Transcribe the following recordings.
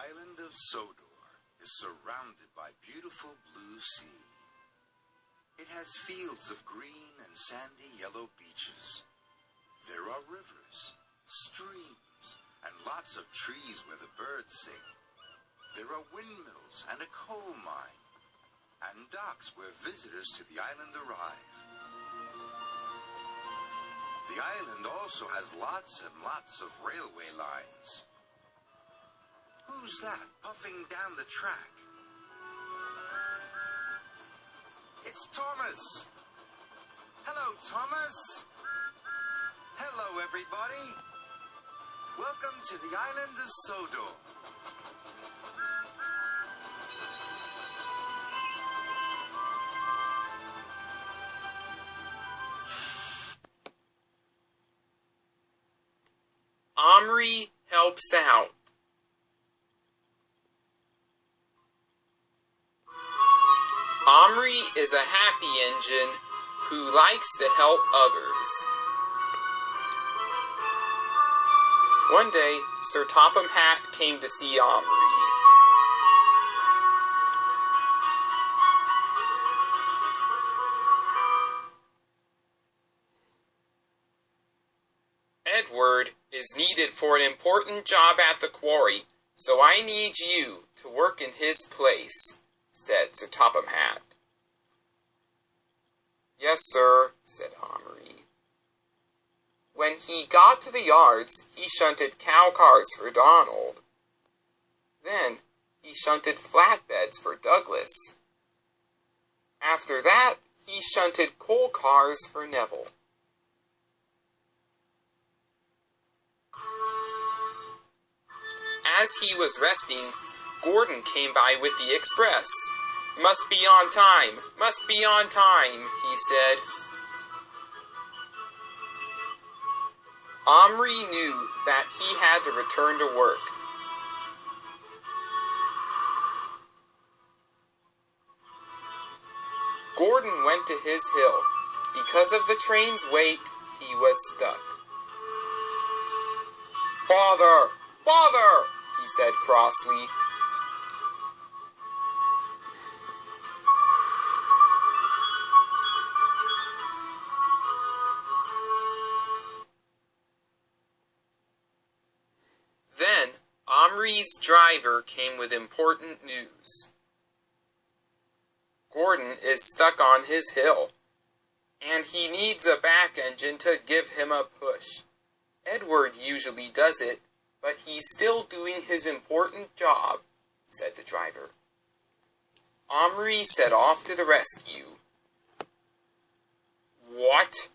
island of Sodor is surrounded by beautiful blue sea. It has fields of green and sandy yellow beaches. There are rivers, streams, and lots of trees where the birds sing. There are windmills and a coal mine, and docks where visitors to the island arrive. The island also has lots and lots of railway lines. Who's that puffing down the track? It's Thomas! Hello, Thomas! Hello, everybody! Welcome to the island of Sodor. Omri helps out. Omri is a happy engine who likes to help others. One day, Sir Topham Hatt came to see Omri. Edward is needed for an important job at the quarry, so I need you to work in his place, said Sir Topham Hatt. Yes, sir, said Omri. When he got to the yards, he shunted cow cars for Donald. Then he shunted flatbeds for Douglas. After that, he shunted coal cars for Neville. As he was resting, Gordon came by with the express. Must be on time, must be on time, he said. Omri knew that he had to return to work. Gordon went to his hill. Because of the train's weight, he was stuck. Father! Father! He said crossly. Then, Omri's driver came with important news. Gordon is stuck on his hill, and he needs a back engine to give him a push. Edward usually does it, but he's still doing his important job, said the driver. Omri set off to the rescue. What?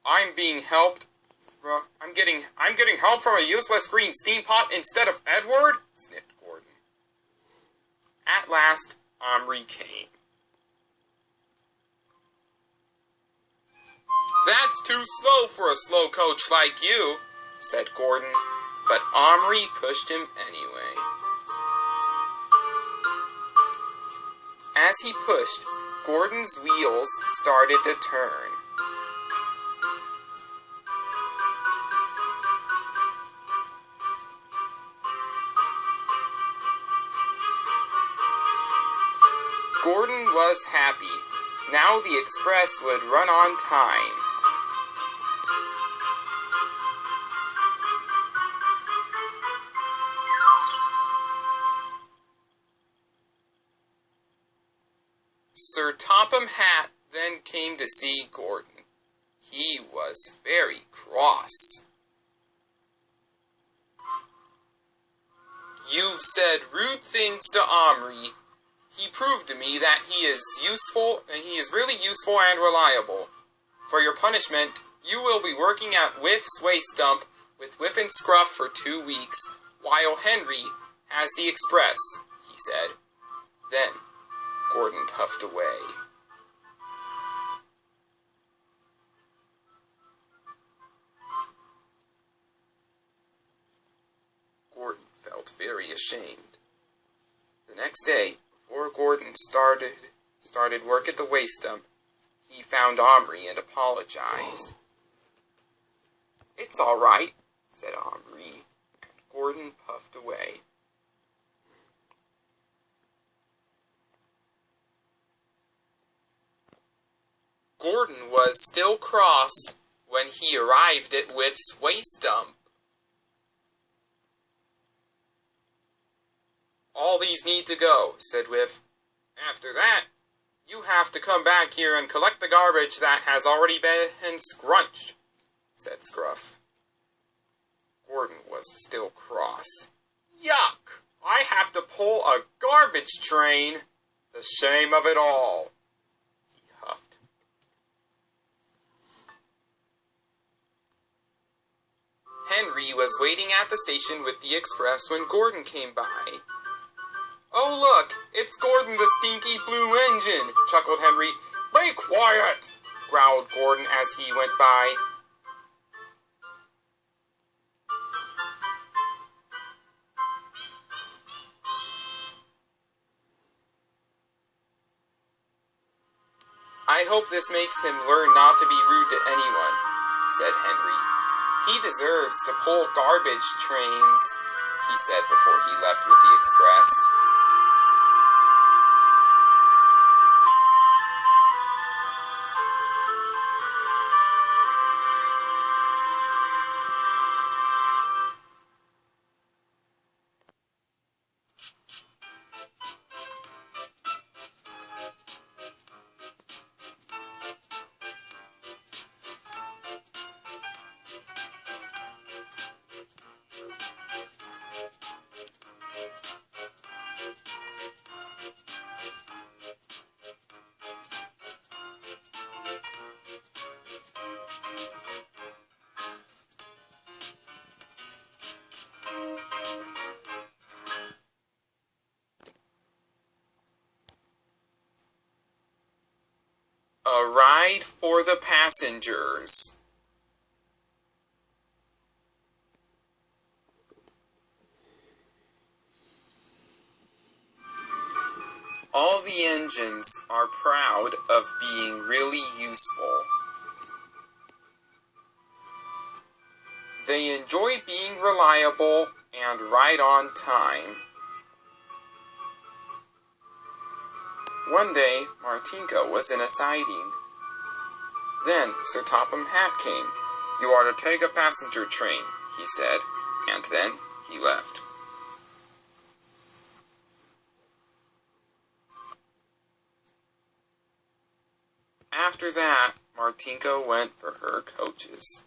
I'm being helped? I'm getting help from a useless green steam pot instead of Edward? Sniffed Gordon. At last, Omri came. That's too slow for a slow coach like you, said Gordon, but Omri pushed him anyway. As he pushed, Gordon's wheels started to turn. Gordon was happy. Now the express would run on time. Sir Topham Hatt then came to see Gordon. He was very cross. You've said rude things to Omri. He proved to me that he is really useful and reliable. For your punishment, you will be working at Whiff's waste dump with Whiff and Scruff for 2 weeks, while Henry has the express, he said. Then, Gordon puffed away. Gordon felt very ashamed. The next day, before Gordon started work at the waste dump, he found Omri and apologized. It's all right, said Omri, and Gordon puffed away. Gordon was still cross when he arrived at Whiff's waste dump. "All these need to go," said Whiff. "After that, you have to come back here and collect the garbage that has already been scrunched," said Scruff. Gordon was still cross. "Yuck! I have to pull a garbage train! The shame of it all," he huffed. Henry was waiting at the station with the express when Gordon came by. "Oh, look, it's Gordon the Stinky Blue Engine," chuckled Henry. "Be quiet," growled Gordon as he went by. "I hope this makes him learn not to be rude to anyone," said Henry. "He deserves to pull garbage trains," he said before he left with the express. A ride for the passengers. All the engines are proud of being really useful. They enjoy being reliable and right on time. One day, Martinko was in a siding. Then Sir Topham Hatt came. "You are to take a passenger train," he said, and then he left. After that, Martinko went for her coaches.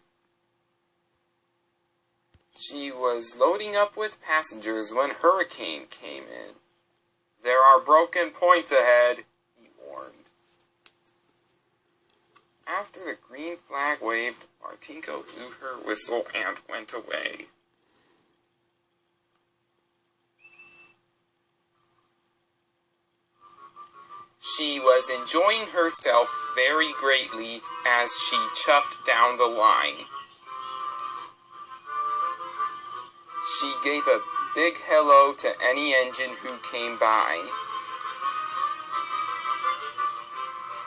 She was loading up with passengers when Hurricane came in. "There are broken points ahead," he warned. After the green flag waved, Martinko blew her whistle and went away. She was enjoying herself very greatly as she chuffed down the line. She gave a big hello to any engine who came by.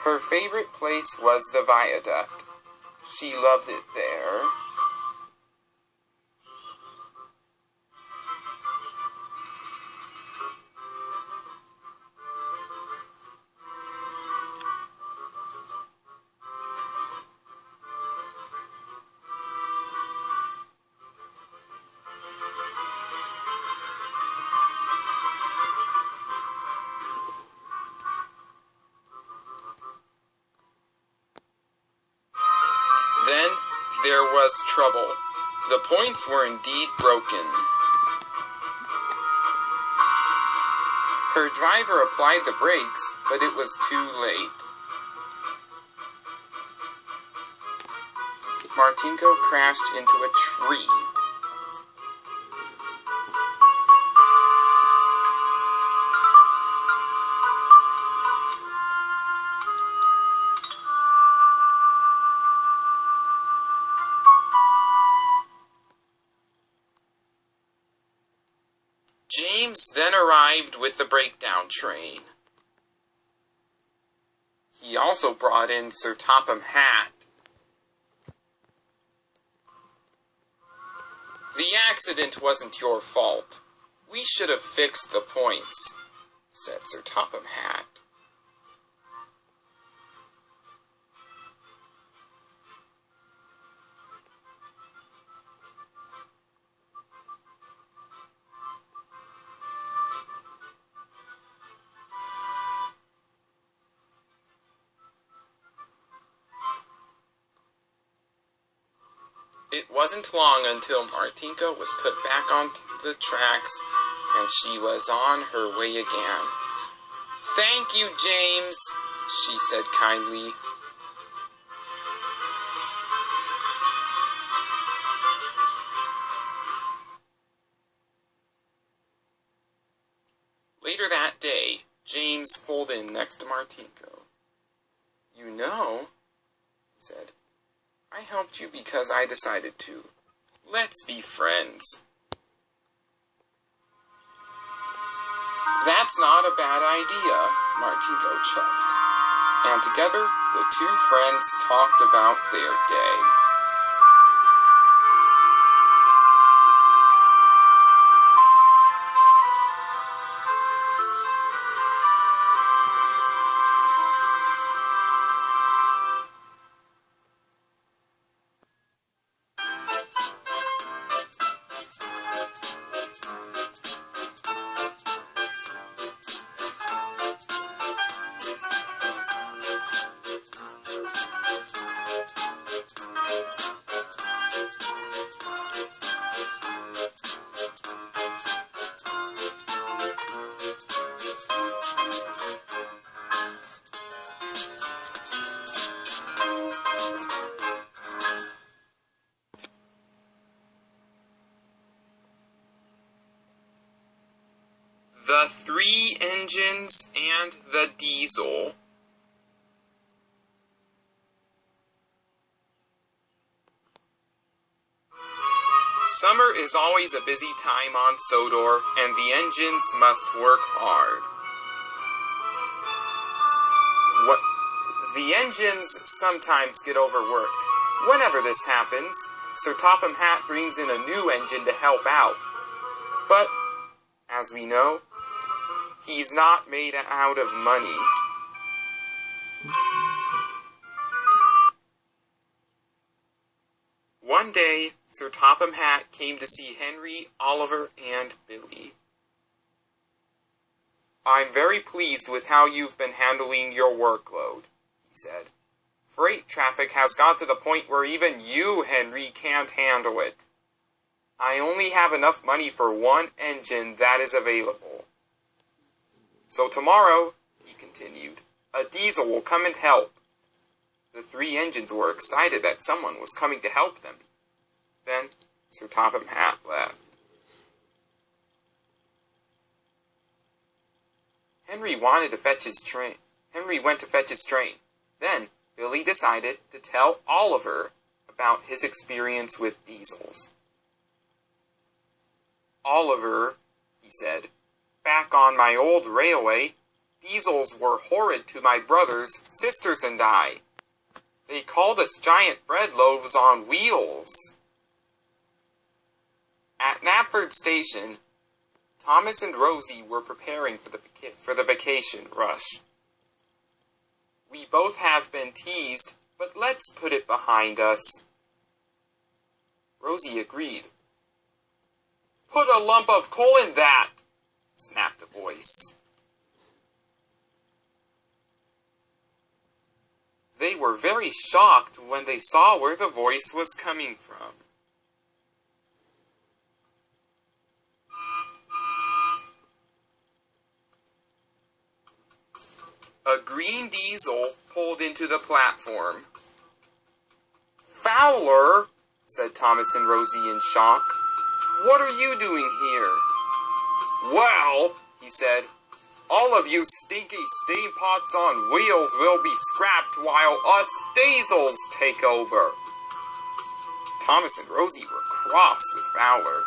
Her favorite place was the viaduct. She loved it there. Then there was trouble. The points were indeed broken. Her driver applied the brakes, but it was too late. Martinko crashed into a tree. James then arrived with the breakdown train. He also brought in Sir Topham Hatt. "The accident wasn't your fault. We should have fixed the points," said Sir Topham Hatt. It wasn't long until Martinka was put back on the tracks, and she was on her way again. "Thank you, James," she said kindly. Later that day, James pulled in next to Martinko. "You know," he said, "I helped you because I decided to. Let's be friends." "That's not a bad idea," Martinko chuffed. And together, the two friends talked about their day. The Three Engines and the Diesel. Summer is always a busy time on Sodor, and the engines must work hard. The engines sometimes get overworked. Whenever this happens, Sir Topham Hatt brings in a new engine to help out. But, as we know, he's not made out of money. One day, Sir Topham Hatt came to see Henry, Oliver, and Billy. "I'm very pleased with how you've been handling your workload," he said. "Freight traffic has got to the point where even you, Henry, can't handle it. I only have enough money for one engine that is available. So tomorrow," he continued, "a diesel will come and help." The three engines were excited that someone was coming to help them. Then Sir Topham Hatt left. Henry went to fetch his train. Then Billy decided to tell Oliver about his experience with diesels. "Oliver," he said, "back on my old railway, diesels were horrid to my brothers, sisters, and I. They called us giant bread loaves on wheels." At Knapford Station, Thomas and Rosie were preparing for the vacation rush. "We both have been teased, but let's put it behind us." Rosie agreed. "Put a lump of coal in that," snapped a voice. They were very shocked when they saw where the voice was coming from. A green diesel pulled into the platform. "Fowler," said Thomas and Rosie in shock, "what are you doing here?" "Well," he said, "all of you stinky steam pots on wheels will be scrapped while us diesels take over." Thomas and Rosie were cross with Fowler,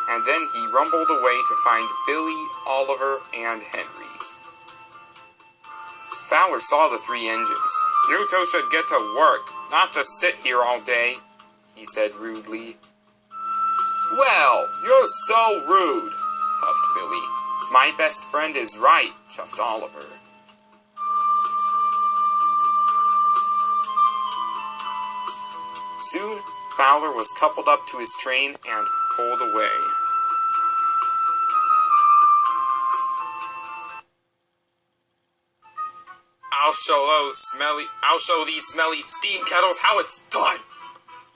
and then he rumbled away to find Billy, Oliver, and Henry. Fowler saw the three engines. "You two should get to work, not just sit here all day," he said rudely. "Well, you're so rude," huffed Billy. "My best friend is right," chuffed Oliver. Soon, Fowler was coupled up to his train and pulled away. I'll show these smelly steam kettles how it's done,"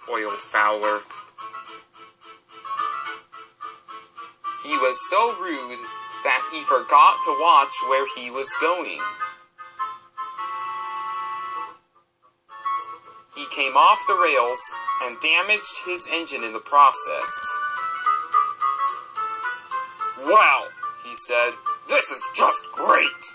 wailed Fowler. He was so rude that he forgot to watch where he was going. He came off the rails and damaged his engine in the process. "Well," he said, "this is just great!"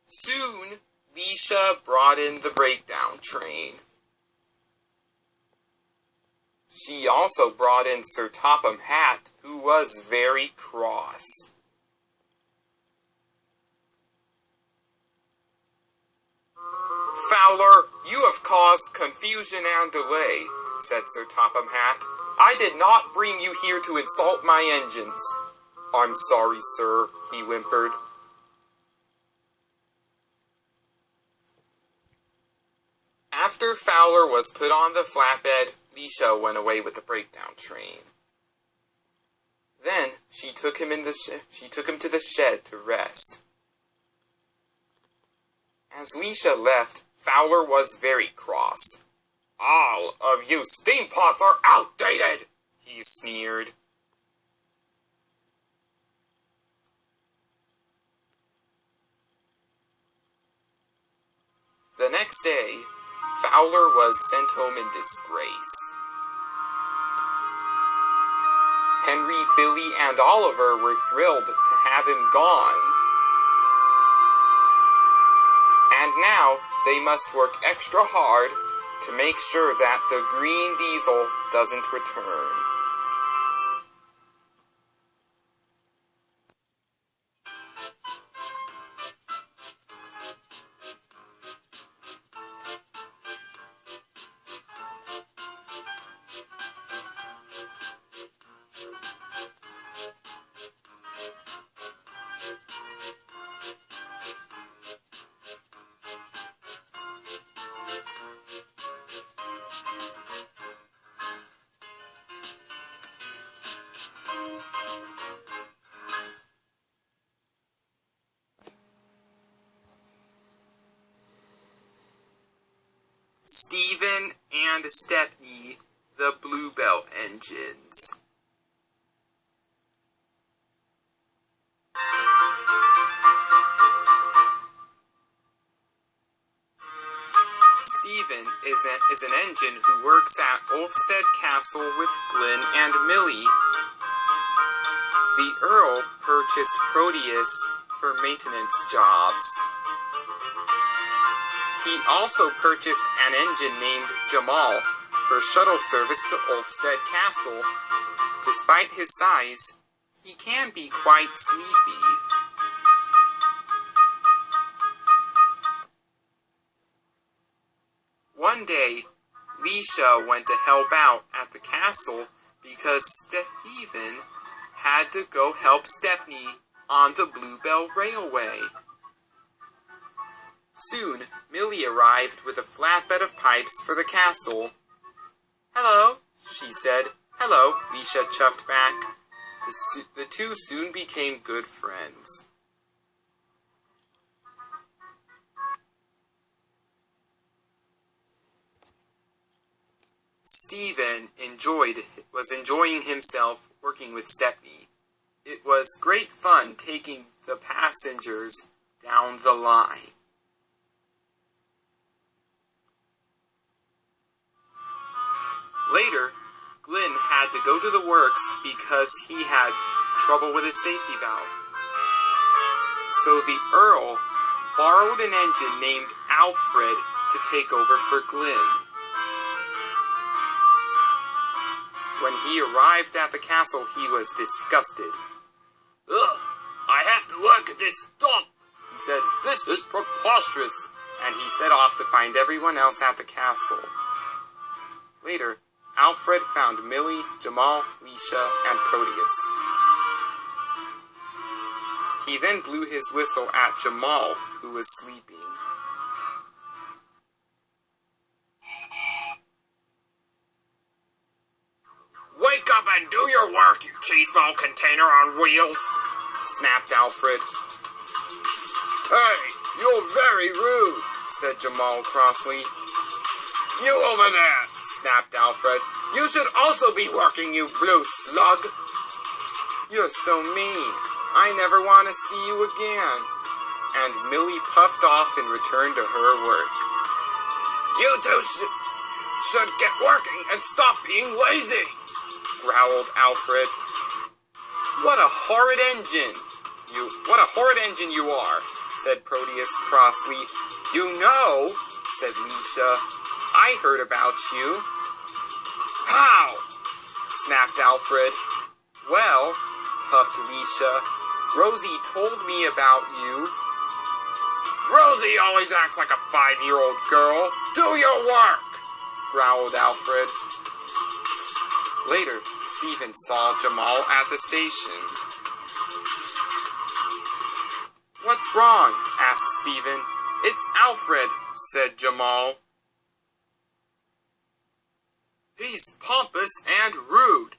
Soon, Leisha brought in the breakdown train. She also brought in Sir Topham Hatt, who was very cross. "Fowler, you have caused confusion and delay," said Sir Topham Hatt. "I did not bring you here to insult my engines." "I'm sorry, sir," he whimpered. After Fowler was put on the flatbed, Leisha went away with the breakdown train. Then she took him to the shed to rest. As Leisha left, Fowler was very cross. "All of you steam pots are outdated," he sneered. The next day, Fowler was sent home in disgrace. Henry, Billy, and Oliver were thrilled to have him gone. And now they must work extra hard to make sure that the green diesel doesn't return. Stephen and Stepney the Bluebell engines. Stephen is an engine who works at Ulfstead Castle with Glenn and Millie. The Earl purchased Proteus for maintenance jobs. He also purchased an engine named Jamal for shuttle service to Ulfstead Castle. Despite his size, he can be quite sleepy. One day, Leisha went to help out at the castle because Stephen had to go help Stepney on the Bluebell Railway. Soon, Millie arrived with a flatbed of pipes for the castle. "Hello," she said. "Hello," Leisha chuffed back. The two soon became good friends. Stephen was enjoying himself working with Stepney. It was great fun taking the passengers down the line. Later, Glenn had to go to the works because he had trouble with his safety valve. So the Earl borrowed an engine named Alfred to take over for Glenn. When he arrived at the castle, he was disgusted. "Ugh, I have to work at this dump," he said. "This is preposterous." And he set off to find everyone else at the castle. Later, Alfred found Millie, Jamal, Leisha, and Proteus. He then blew his whistle at Jamal, who was sleeping. "Wake up and do your work, you cheese ball container on wheels," snapped Alfred. Hey, you're very rude, said Jamal crossly. You over there, snapped Alfred. You should also be working, you blue slug. You're so mean. I never want to see you again. And Millie puffed off and returned to her work. You two should get working and stop being lazy, growled Alfred. What a horrid engine you are, said Proteus crossly. You know, said Leisha, I heard about you. How? Snapped Alfred. Well, puffed Leisha, Rosie told me about you. Rosie always acts like a 5-year-old girl. Do your work, growled Alfred. Later, Stephen saw Jamal at the station. What's wrong? Asked Stephen. It's Alfred, said Jamal. He's pompous and rude.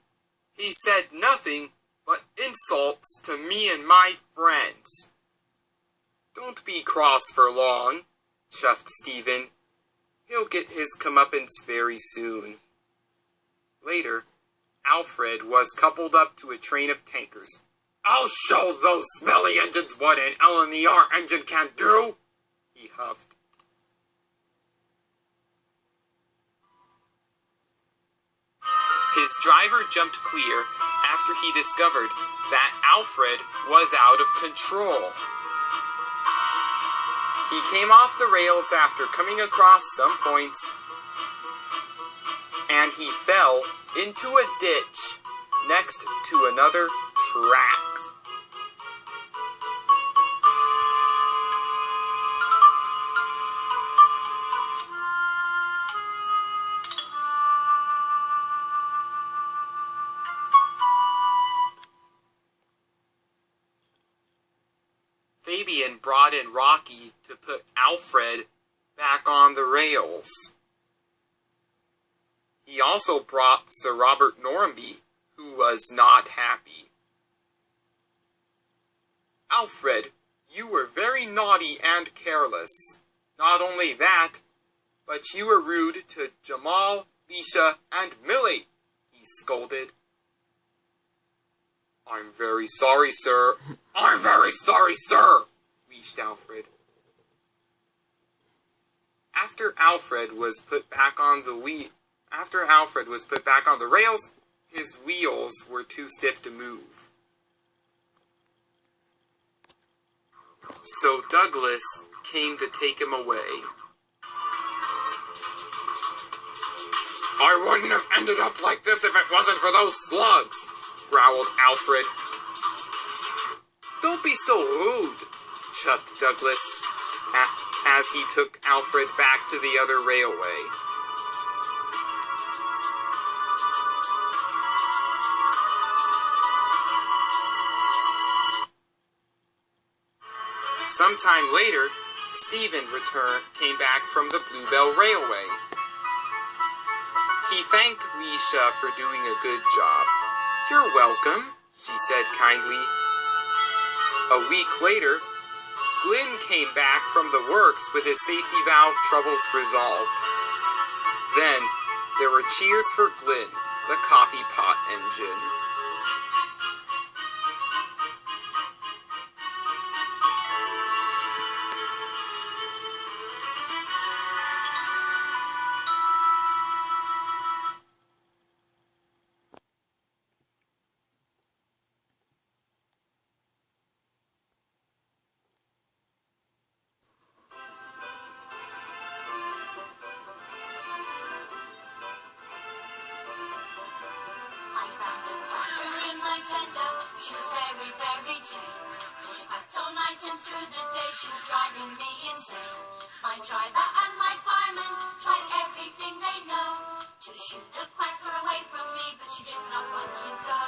He said nothing but insults to me and my friends. Don't be cross for long, chuffed Stephen. He'll get his comeuppance very soon. Later, Alfred was coupled up to a train of tankers. I'll show those smelly engines what an LNER engine can do, he huffed. His driver jumped clear after he discovered that Alfred was out of control. He came off the rails after coming across some points, and he fell into a ditch next to another track. Fabian brought in Rocky to put Alfred back on the rails. He also brought Sir Robert Normanby, who was not happy. Alfred, you were very naughty and careless. Not only that, but you were rude to Jamal, Leisha, and Millie, he scolded. I'm very sorry, sir. I'm very sorry, sir, wheezed Alfred. After Alfred was put back on the rails, his wheels were too stiff to move. So Douglas came to take him away. I wouldn't have ended up like this if it wasn't for those slugs, growled Alfred. Don't be so rude, chuffed Douglas, as he took Alfred back to the other railway. Sometime later, Stephen came back from the Bluebell Railway. He thanked Leisha for doing a good job. You're welcome, she said kindly. A week later, Glynn came back from the works with his safety valve troubles resolved. Then, there were cheers for Glynn, the coffee pot engine. She was very, very tame. She quacked all night and through the day. She was driving me insane. My driver and my fireman tried everything they know to shoot the quacker away from me, but she did not want to go.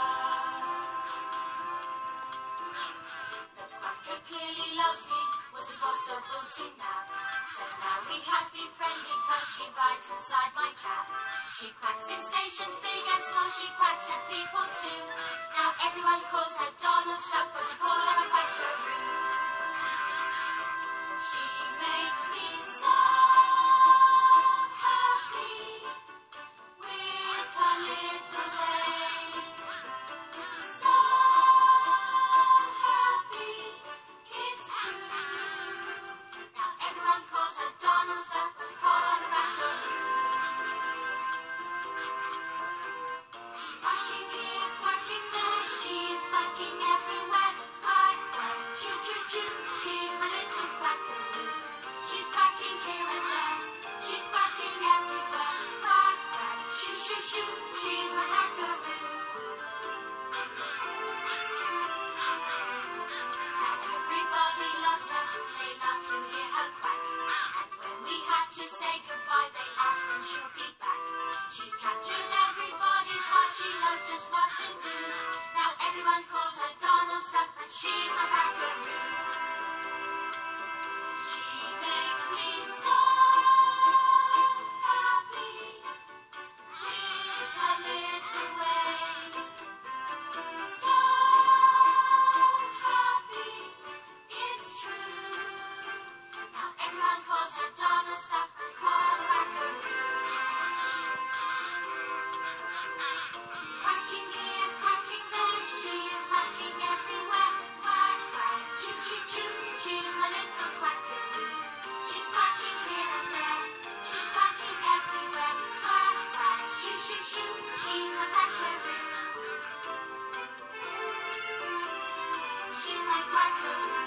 The quacker clearly loves me, was a impossible to nab. So now we have befriended her, she rides inside my cab. She quacks in stations big and small, she quacks at people too. Now everyone calls her Donald's duck, but you call her a quackaroo. She makes me so happy with her little ways. So happy, it's true. Now everyone calls her Donald's duck, but they call her a quackaroo. Quacking here, quacking there, she's quacking everywhere. Quack, quack, choo, choo, choo, she's my little quackaroo. She's quacking here and there, she's quacking everywhere. Quack, quack, shoo, shoo, shoo, she's my quackaroo. And everybody loves her, they love to hear her quack. And when we have to say goodbye, they ask when she'll be back. She's captured everybody's heart, she knows just what to do. Now everyone calls her Donald's duck, but she's my quackaroo. She makes me so happy with her little ways. So happy, it's true. Now everyone calls her Donald's duck, but they call her quackaroo. Quacking here, quacking there, she's quacking everywhere. Quack, quack, choo, choo, choo, she's my little quackaroo. She's quacking here and there, she's quacking everywhere. Quack, quack, shoo, shoo, shoo, she's my quackaroo. She's my quackaroo.